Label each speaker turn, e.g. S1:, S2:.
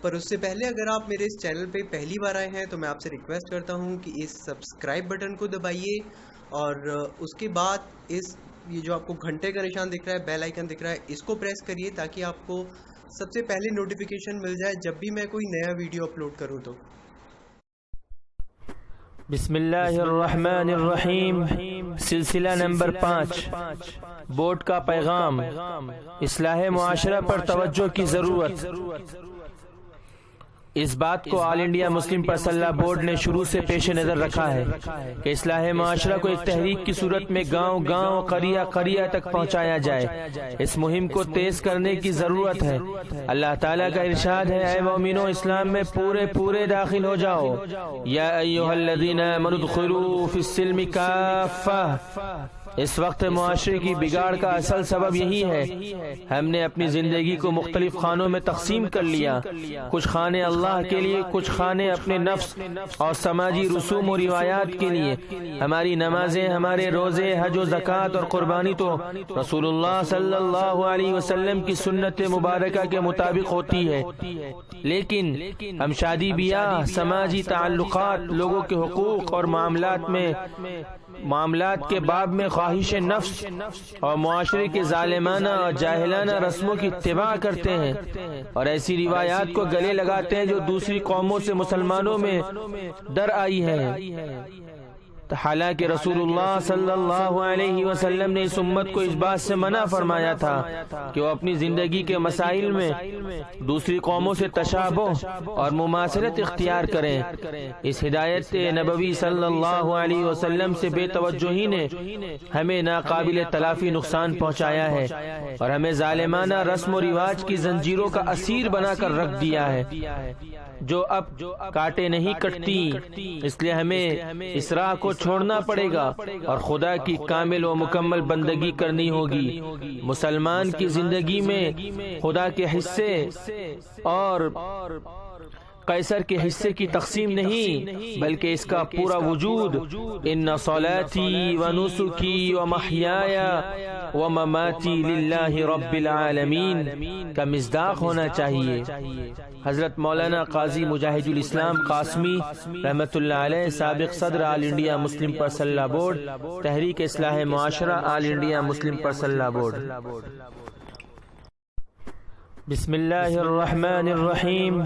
S1: پر اس سے پہلے اگر آپ میرے اس چینل پہ پہلی بار آئے ہیں تو میں آپ سے ریکویسٹ کرتا ہوں کہ اس سبسکرائب بٹن کو دبائیے، اور اس کے بعد یہ جو آپ کو گھنٹے کا نشان دکھ رہا ہے، بیل آئیکن دکھ رہا ہے، اس کو پریس کریے تاکہ آپ کو سب سے پہلے نوٹیفیکیشن مل جائے جب بھی میں کوئی نیا ویڈیو اپلوڈ کروں تو۔
S2: بسم اللہ الرحمن الرحیم۔ سلسلہ نمبر 5، بورڈ کا پیغام، اصلاح معاشرہ پر توجہ کی ضرورت۔ اس بات کو آل انڈیا مسلم پرسنل بورڈ نے شروع سے پیش نظر رکھا ہے کہ اصلاح معاشرہ کو ایک تحریک کی صورت میں گاؤں گاؤں، قریہ قریہ تک پہنچایا جائے۔ اس مہم کو تیز کرنے کی ضرورت ہے۔ اللہ تعالیٰ کا ارشاد ہے، اے مومنو اسلام میں پورے داخل ہو جاؤ۔ یا ایھا الذین آمنوا ادخلوا فی السلم کافہ۔ اس وقت معاشرے کی بگاڑ کا اصل سبب یہی ہے۔ ہم نے اپنی زندگی کو مختلف خانوں میں تقسیم کر لیا، کچھ خانے اللہ کے لیے، کچھ خانے اپنے نفس اور سماجی رسوم و روایات کے لیے۔ ہماری نمازیں، ہمارے روزے، حج و زکوٰۃ اور قربانی تو رسول اللہ صلی اللہ علیہ وسلم کی سنت مبارکہ کے مطابق ہوتی ہے، لیکن ہم شادی بیاہ، سماجی تعلقات، لوگوں کے حقوق اور معاملات کے باب میں خواہش نفس اور معاشرے کے ظالمانہ اور جاہلانہ رسموں کی اتباع کرتے ہیں، اور ایسی روایات کو گلے لگاتے ہیں جو دوسری قوموں سے مسلمانوں میں در آئی ہے۔ حالانکہ رسول اللہ صلی اللہ علیہ وسلم نے اس امت کو اس بات سے منع فرمایا تھا کہ وہ اپنی زندگی کے مسائل میں دوسری قوموں سے تشابہ اور مماثلت اختیار کریں۔ اس ہدایت نبوی صلی اللہ علیہ وسلم سے بے توجہی نے ہمیں ناقابل تلافی نقصان پہنچایا ہے اور ہمیں ظالمانہ رسم و رواج کی زنجیروں کا اسیر بنا کر رکھ دیا ہے جو اب کاٹے نہیں کٹتی۔ اس لیے ہمیں اس راہ کو چھوڑنا پڑے گا اور خدا کی کامل و مکمل بندگی کرنی ہوگی۔ مسلمان کی زندگی میں خدا کے حصے اور قیصر کے حصے کی تقسیم نہیں، بلکہ اس کا پورا وجود ان صلاتی و نسکی و محیای و مماتی للہ رب العالمین کا مصداق ہونا چاہیے۔ حضرت مولانا قاضی مجاہد الاسلام قاسمی رحمۃ اللہ علیہ، سابق صدر آل انڈیا مسلم پرسنل بورڈ، تحریک اصلاح معاشرہ، آل انڈیا مسلم پرسنل بورڈ۔ بسم اللہ الرحمن الرحیم۔